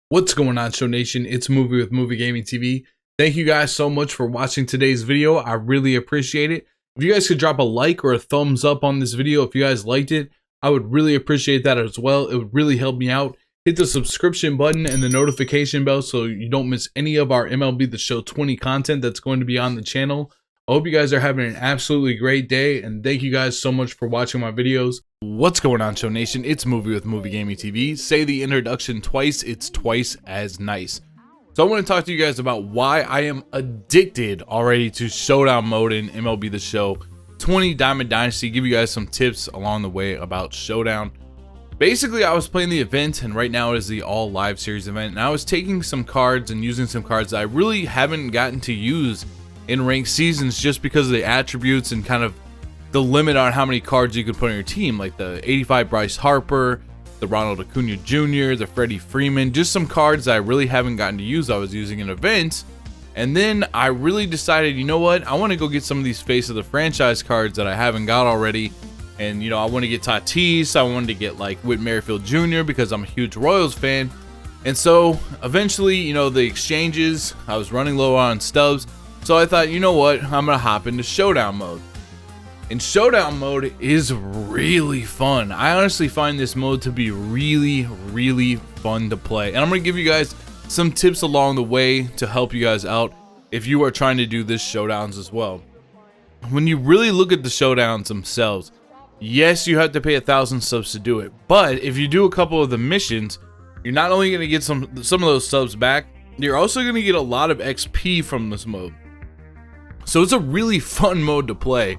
What's going on, Show Nation? It's Movie with Movie Gaming TV. Thank you guys so much for watching today's video. I really appreciate it. If you guys could drop a like or a thumbs up on this video if you guys liked it, I would really appreciate that as well. It would really help me out. Hit the subscription button and the notification bell so you don't miss any of our MLB The Show 20 content that's going to be on the channel. I hope you guys are having an absolutely great day, and thank you guys so much for watching my videos. What's going on, Show Nation? It's Movie with Movie Gaming TV. Say the introduction twice, it's twice as nice. So I want to talk to you guys about why I am addicted already to Showdown mode in MLB The Show 20 Diamond Dynasty. Give you guys some tips along the way about Showdown. Basically, I was playing the event, and right now it is the all live series event, and I was taking some cards and using some cards that I really haven't gotten to use in ranked seasons just because of the attributes and kind of the limit on how many cards you could put on your team, like the 85 Bryce Harper, the Ronald Acuna Jr., the Freddie Freeman, just some cards that I really haven't gotten to use. I was using in events, and then I really decided, you know what, I want to go get some of these face of the franchise cards that I haven't got already. And you know, I want to get Tatis, I wanted to get like Whit Merrifield Jr. because I'm a huge Royals fan. And so eventually, you know, the exchanges, I was running low on stubs, so I thought, you know what, I'm gonna hop into Showdown mode. And Showdown mode is really fun. I honestly find this mode to be really fun to play, and I'm gonna give you guys some tips along the way to help you guys out if you are trying to do this Showdowns as well. When you really look at the Showdowns themselves, yes, you have to pay 1,000 subs to do it, but if you do a couple of the missions, you're not only gonna get some of those subs back, you're also gonna get a lot of XP from this mode. So it's a really fun mode to play.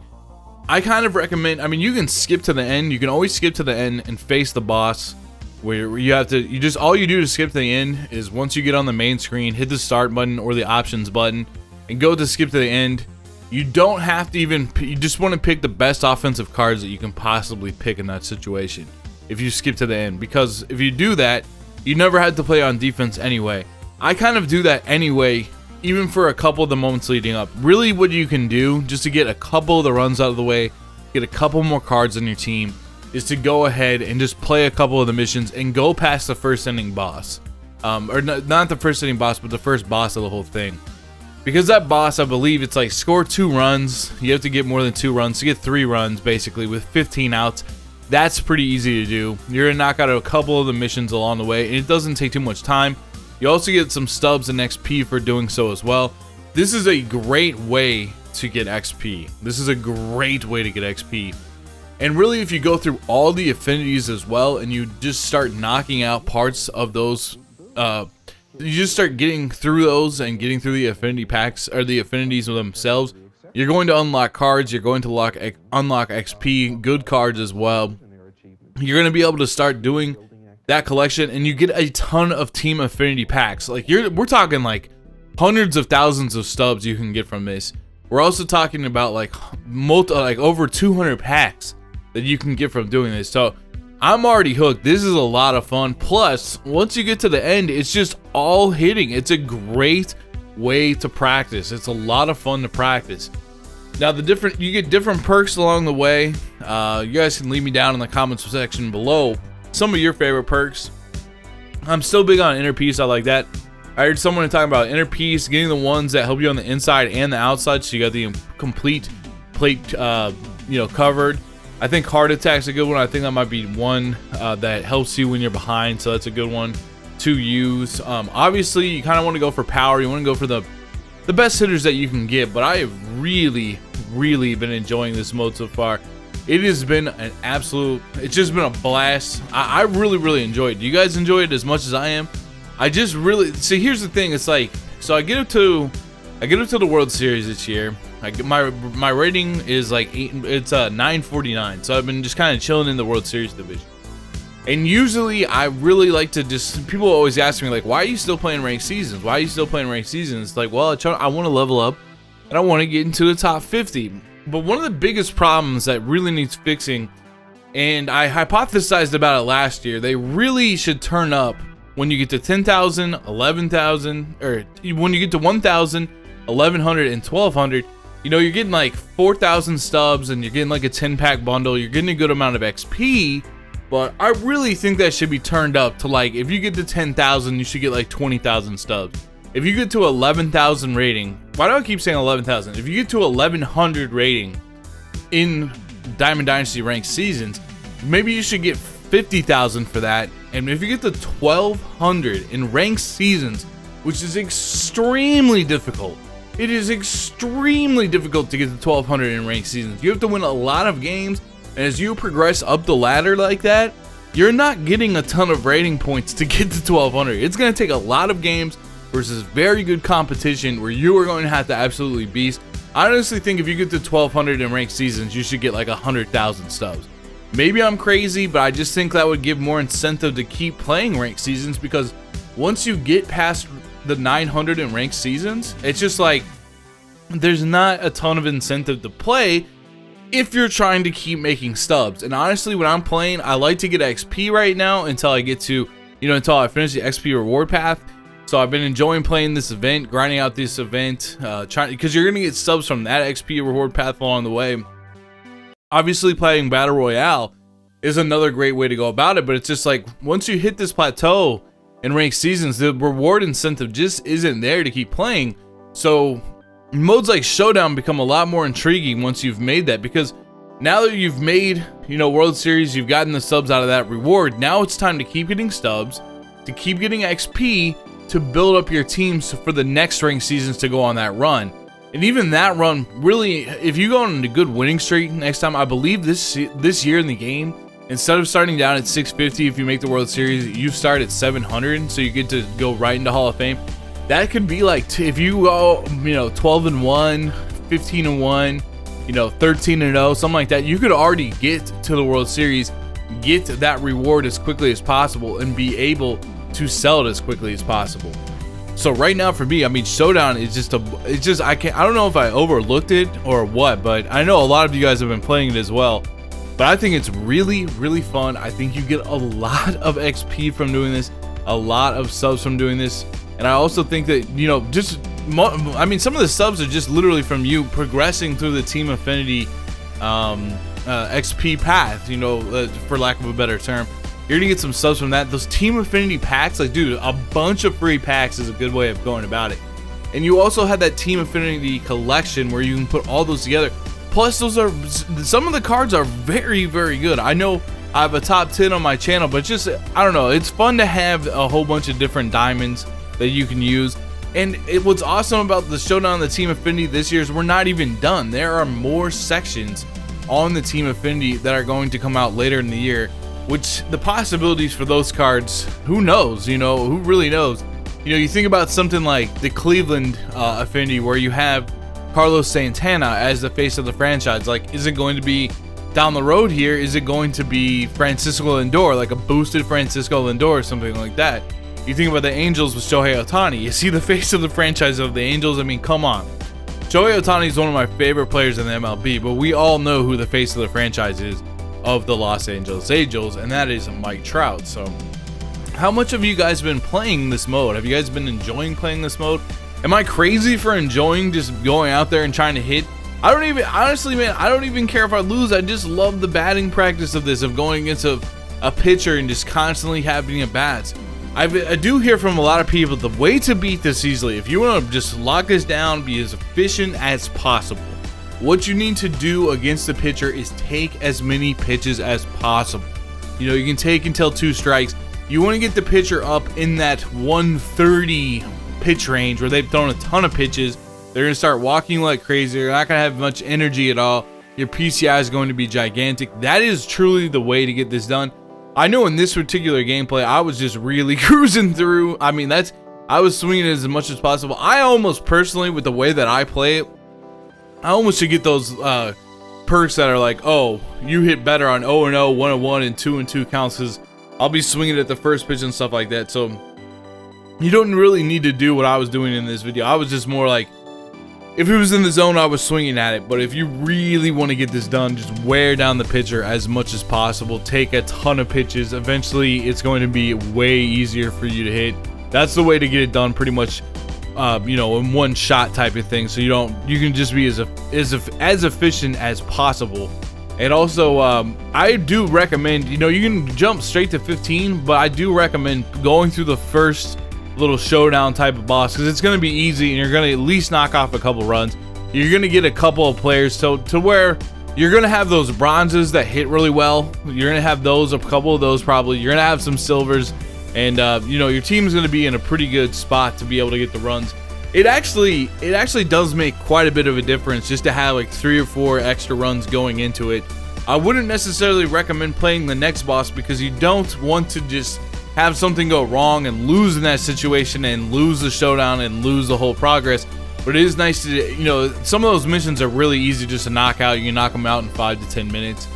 I kind of recommend, I mean, you can skip to the end. You can always skip to the end and face the boss, where you have to, all you do to skip to the end is once you get on the main screen, hit the start button or the options button and go to skip to the end. You don't have to even, you just want to pick the best offensive cards that you can possibly pick in that situation if you skip to the end, because if you do that, you never had to play on defense anyway. I kind of do that anyway, even for a couple of the moments leading up. Really, what you can do just to get a couple of the runs out of the way, get a couple more cards on your team, is to go ahead and just play a couple of the missions and go past the first inning boss. Or not the first inning boss, but the first boss of the whole thing. Because that boss, I believe it's like score 2 runs. You have to get more than 2 runs to get 3 runs, basically, with 15 outs. That's pretty easy to do. You're gonna knock out a couple of the missions along the way, and it doesn't take too much time. You also get some stubs and XP for doing so as well. This is a great way to get XP. This is a great way to get XP. And really, if you go through all the affinities as well, and you just start knocking out parts of those, you just start getting through those and getting through the affinity packs or the affinities themselves, you're going to unlock cards, you're going to unlock XP, good cards as well. You're going to be able to start doing that collection, and you get a ton of team affinity packs. Like we're talking like hundreds of thousands of stubs you can get from this. We're also talking about like over 200 packs that you can get from doing this. So I'm already hooked. This is a lot of fun. Plus, once you get to the end, it's just all hitting. It's a great way to practice. It's a lot of fun to practice. Now, you get different perks along the way. You guys can leave me down in the comments section below some of your favorite perks. I'm still big on inner piece. I like that. I heard someone talking about inner piece, getting the ones that help you on the inside and the outside, so you got the complete plate, covered. I think heart attack's a good one. I think that might be one that helps you when you're behind, so that's a good one to use. Obviously, you kind of want to go for power. You want to go for the best hitters that you can get, but I have really been enjoying this mode so far. It has been an absolute, it's just been a blast. I really enjoy it. Do you guys enjoy it as much as I am? I just really, see, here's the thing. It's like, so I get up to the World Series this year. My rating is like 949. So I've been just kind of chilling in the World Series division. And usually I really like to just, people always ask me like, why are you still playing ranked seasons? Why are you still playing ranked seasons? It's like, well, I want to level up and I want to get into the top 50. But one of the biggest problems that really needs fixing, and I hypothesized about it last year, they really should turn up when you get to 10,000, 11,000, or when you get to 1,000, 1,100, and 1,200. You know, you're getting like 4,000 stubs and you're getting like a 10-pack bundle. You're getting a good amount of XP. but I really think that should be turned up to, like, if you get to 10,000, you should get like 20,000 stubs. If you get to 11,000 rating, why do I keep saying 11,000? If you get to 1,100 rating in Diamond Dynasty ranked seasons, maybe you should get 50,000 for that. And if you get to 1,200 in ranked seasons, which is extremely difficult, it is extremely difficult to get to 1,200 in ranked seasons. You have to win a lot of games, and as you progress up the ladder like that, you're not getting a ton of rating points to get to 1,200. It's going to take a lot of games versus very good competition where you are going to have to absolutely beast. I honestly think if you get to 1,200 in ranked seasons, you should get like 100,000 stubs. Maybe I'm crazy, but I just think that would give more incentive to keep playing ranked seasons, because once you get past the 900 in ranked seasons, it's just like there's not a ton of incentive to play if you're trying to keep making stubs. And honestly, when I'm playing, I like to get XP right now until I get to, until I finish the XP reward path. So I've been enjoying playing this event, grinding out this event, because you're gonna get stubs from that XP reward path along the way. Obviously, playing Battle Royale is another great way to go about it, but it's just like once you hit this plateau in ranked seasons, the reward incentive just isn't there to keep playing. So modes like Showdown become a lot more intriguing once you've made that, because now that you've made, World Series, you've gotten the subs out of that reward. Now it's time to keep getting stubs, to keep getting XP, to build up your teams for the next ranked seasons to go on that run. And even that run, really, if you go on a good winning streak next time, I believe this year in the game, instead of starting down at 650, if you make the World Series, you start at 700, so you get to go right into Hall of Fame. That could be like, if you go, 12-1, 15-1, 13-0, something like that, you could already get to the World Series, get that reward as quickly as possible, and be able to sell it as quickly as possible. So right now for me, Showdown is I don't know if I overlooked it or what, but I know a lot of you guys have been playing it as well. But I think it's really, really fun. I think you get a lot of XP from doing this, a lot of subs from doing this. And I also think that, some of the subs are just literally from you progressing through the team affinity XP path, for lack of a better term. You're gonna get some subs from that. Those team affinity packs, like, dude, a bunch of free packs is a good way of going about it. And you also have that team affinity collection where you can put all those together. Plus, some of the cards are very, very good. I know I have a top 10 on my channel, but I don't know, it's fun to have a whole bunch of different diamonds that you can use. And what's awesome about the Showdown, the team affinity this year, is we're not even done. There are more sections on the team affinity that are going to come out later in the year, which the possibilities for those cards, who knows, who really knows. You think about something like the Cleveland affinity, where you have Carlos Santana as the face of the franchise. Like, is it going to be down the road here? Is it going to be Francisco Lindor, like a boosted Francisco Lindor or something like that? You think about the Angels with Shohei Ohtani. You see the face of the franchise of the Angels. Come on. Shohei Ohtani is one of my favorite players in the MLB, but we all know who the face of the franchise is of the Los Angeles Angels, and that is Mike Trout. So how much have you guys been playing this mode? Have you guys been enjoying playing this mode? Am I crazy for enjoying just going out there and trying to hit? Honestly, man, I don't even care if I lose. I just love the batting practice of this, of going against a pitcher and just constantly having at bats. I do hear from a lot of people, the way to beat this easily, if you want to just lock this down, be as efficient as possible, what you need to do against the pitcher is take as many pitches as possible. You can take until 2 strikes. You want to get the pitcher up in that 130 pitch range where they've thrown a ton of pitches. They're going to start walking like crazy. They're not going to have much energy at all. Your PCI is going to be gigantic. That is truly the way to get this done. I know in this particular gameplay, I was just really cruising through. I was swinging it as much as possible. I almost personally, with the way that I play it, I almost should get those perks that are like, oh, you hit better on 0-0, 1-1, and 2-2 counts, because I'll be swinging at the first pitch and stuff like that. So you don't really need to do what I was doing in this video. I was just more like, if it was in the zone, I was swinging at it. But if you really want to get this done, just wear down the pitcher as much as possible. Take a ton of pitches. Eventually, it's going to be way easier for you to hit. That's the way to get it done, pretty much, in one shot type of thing. So you can just be as efficient as possible And also, I do recommend, you know, you can jump straight to 15, but I do recommend going through the first little showdown type of boss, because it's going to be easy and you're going to at least knock off a couple runs. You're going to get a couple of players to where you're going to have those bronzes that hit really well. You're going to have those, a couple of those probably. You're going to have some silvers, and you know, your team's going to be in a pretty good spot to be able to get the runs. It actually does make quite a bit of a difference just to have like 3 or 4 extra runs going into it. I wouldn't necessarily recommend playing the next boss, because you don't want to just have something go wrong and lose in that situation and lose the showdown and lose the whole progress. But it is nice to, you know, some of those missions are really easy just to knock out. You can knock them out in 5 to 10 minutes.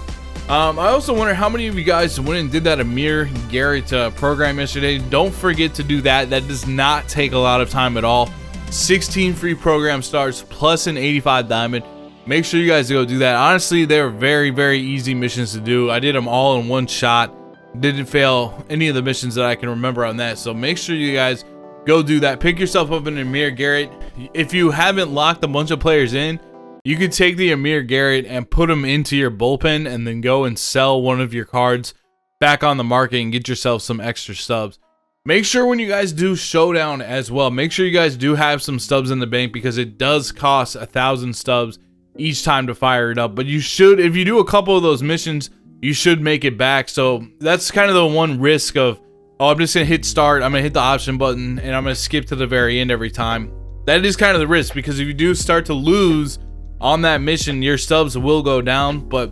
I also wonder how many of you guys went and did that Amir Garrett program yesterday. Don't forget to do that. That does not take a lot of time at all. 16 free program starts plus an 85 diamond. Make sure you guys go do that. Honestly, they're very, very easy missions to do. I did them all in one shot. Didn't fail any of the missions that I can remember on that. So make sure you guys go do that. Pick yourself up an Amir Garrett. If you haven't locked a bunch of players in, you could take the Amir Garrett and put them into your bullpen and then go and sell one of your cards back on the market and get yourself some extra stubs. Make sure when you guys do Showdown as well, make sure you guys do have some stubs in the bank, because it does cost 1,000 stubs each time to fire it up. But you should, if you do a couple of those missions, you should make it back. So that's kind of the one risk of, oh, I'm just going to hit start, I'm going to hit the option button, and I'm going to skip to the very end every time. That is kind of the risk, because if you do start to lose on that mission, your stubs will go down. But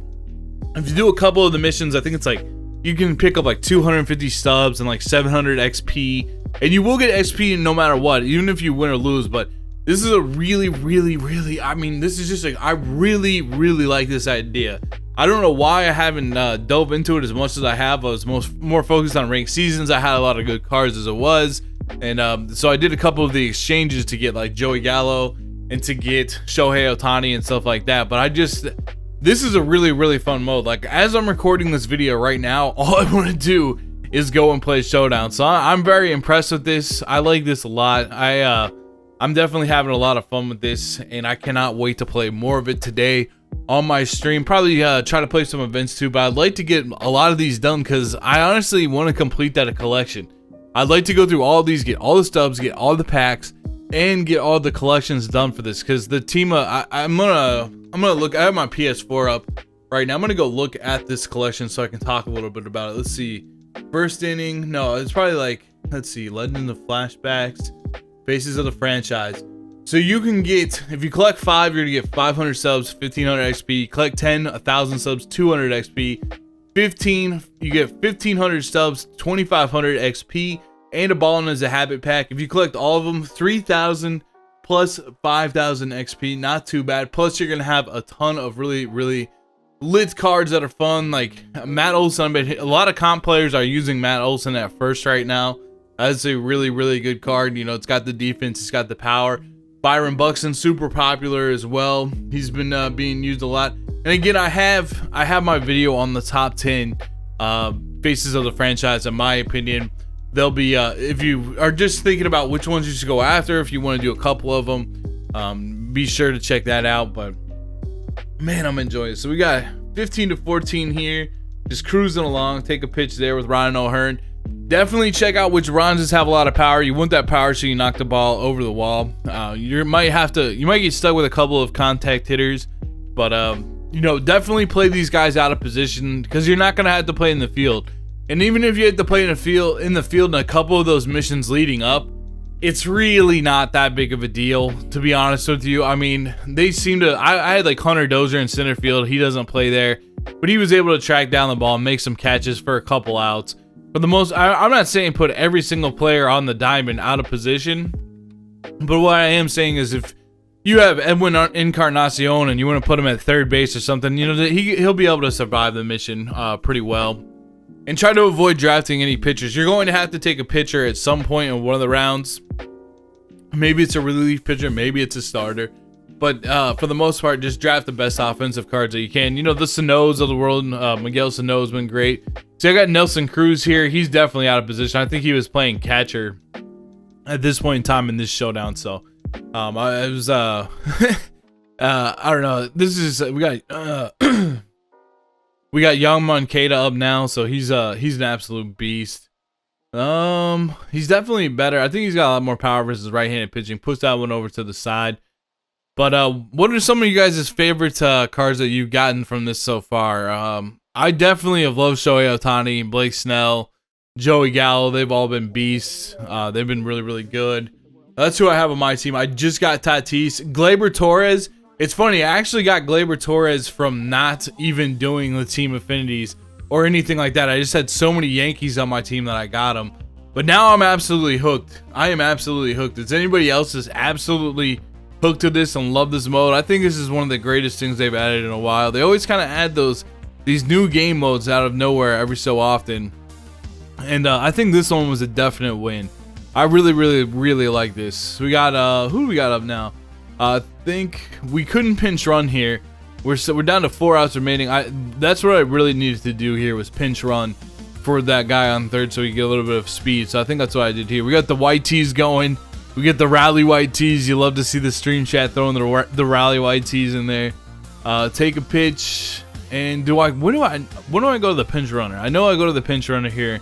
if you do a couple of the missions, I think it's like, you can pick up like 250 stubs and like 700 XP, and you will get XP no matter what, even if you win or lose. But this is a really, I mean, this is just like, I really like this idea. I don't know why I haven't dove into it as much as I have. I was more focused on ranked seasons. I had a lot of good cards as it was, and so I did a couple of the exchanges to get like Joey Gallo and to get Shohei Ohtani and stuff like that. But this is a really fun mode. Like, as I'm recording this video right now, all I want to do is go and play Showdown. So I'm very impressed with this. I like this a lot. I'm definitely having a lot of fun with this, and I cannot wait to play more of it today on my stream. Probably try to play some events too, but I'd like to get a lot of these done, because I honestly want to complete that collection. I'd like to go through all of these, get all the stubs, get all the packs, and get all the collections done for this, because the team I'm gonna look. I have my PS4 up right now. I'm gonna go look at this collection so I can talk a little bit about it. Let's see. First inning. No, it's probably like, let's see, Legends of Flashbacks, Faces of the Franchise. So you can get, if you collect 5, you're gonna get 500 subs, 1500 XP. Collect 10, 1000 subs, 200 XP. 15, you get 1500 subs, 2500 XP, and a Ballin' as a Habit pack. If you collect all of them, 3000 plus 5000 XP. Not too bad. Plus, you're gonna have a ton of really lit cards that are fun, like Matt Olson. But a lot of comp players are using Matt Olson at first right now. That's a really good card. You know, it's got the defense, it's got the power. Byron Buxton, super popular as well. He's been being used a lot. And again, I have my video on the top 10 faces of the franchise. In my opinion, they'll be if you are just thinking about which ones you should go after, if you want to do a couple of them, be sure to check that out. But man, I'm enjoying it. So we got 15 to 14 here, just cruising along. Take a pitch there with Ryan O'Hearn. Definitely check out which Ronzes have a lot of power. You want that power so you knock the ball over the wall. You might get stuck with a couple of contact hitters, but you know, definitely play these guys out of position, because you're not gonna have to play in the field. And even if you had to play in the field in a couple of those missions leading up, it's really not that big of a deal, to be honest with you. I mean, they seem to. I had like Hunter Dozier in center field. He doesn't play there, but he was able to track down the ball and make some catches for a couple outs. For the most, I'm not saying put every single player on the diamond out of position, but what I am saying is if you have Edwin Encarnacion and you want to put him at third base or something, you know, he'll be able to survive the mission pretty well. And try to avoid drafting any pitchers. You're going to have to take a pitcher at some point in one of the rounds. Maybe it's a relief pitcher, maybe it's a starter. But for the most part, just draft the best offensive cards that you can. You know, the Sano's of the world. Miguel Sano has been great. So I got Nelson Cruz here. He's definitely out of position. I think he was playing catcher at this point in time in this showdown. So I was I don't know. This is we got We got Young Moncada up now, so he's an absolute beast. He's definitely better. I think he's got a lot more power versus right-handed pitching. Push that one over to the side. But what are some of you guys' favorite cards that you've gotten from this so far? I definitely have loved Shohei Ohtani, Blake Snell, Joey Gallo. They've all been beasts. They've been really, really good. That's who I have on my team. I just got Tatis. Gleyber Torres. It's funny, I actually got Gleyber Torres from not even doing the team affinities or anything like that. I just had so many Yankees on my team that I got him. But now I'm absolutely hooked. I am absolutely hooked. Is anybody else is absolutely hooked to this and love this mode? I think this is one of the greatest things they've added in a while. They always kind of add these new game modes out of nowhere every so often. And I think this one was a definite win. I really, really, really like this. We got, who do we got up now? I think we couldn't pinch run here. We're down to 4 outs remaining. That's what I really needed to do here, was pinch run for that guy on third so we get a little bit of speed. So I think that's what I did here. We got the white tees going. We get the rally white tees. You love to see the stream chat throwing the rally white tees in there. Take a pitch. And when do I go to the pinch runner? I know I go to the pinch runner here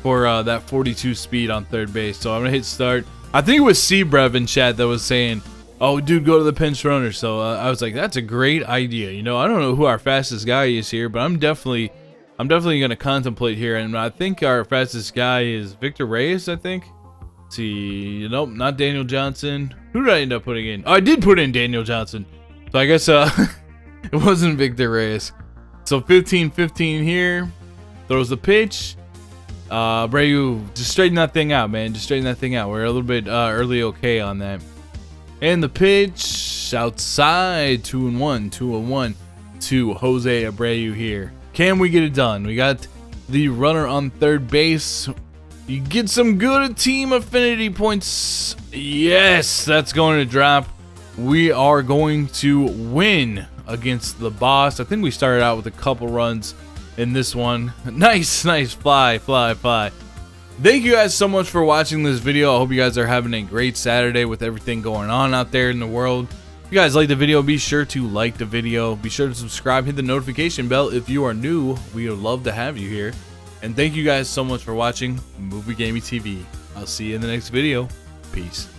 for that 42 speed on third base. So I'm gonna hit start. I think it was Seabrev in chat that was saying, "Oh, dude, go to the pinch runner." So I was like, "That's a great idea." You know, I don't know who our fastest guy is here, but I'm definitely gonna contemplate here. And I think our fastest guy is Victor Reyes. I think. Let's see, nope, not Daniel Johnson. Who did I end up putting in? Oh, I did put in Daniel Johnson. So I guess it wasn't Victor Reyes. So 15-15 here. Throws the pitch. Abreu, just straighten that thing out, man. Just straighten that thing out. We're a little bit early okay on that. And the pitch outside, 2-1 to Jose Abreu here. Can we get it done? We got the runner on third base. You get some good team affinity points. Yes, that's going to drop. We are going to win against the boss. I think we started out with a couple runs in this one. Nice fly. Thank you guys so much for watching this video. I hope you guys are having a great Saturday with everything going on out there in the world. If you guys like the video, be sure to like the video. Be sure to subscribe, hit the notification bell if you are new. We would love to have you here. And thank you guys so much for watching Movie Gaming TV. I'll see you in the next video. Peace.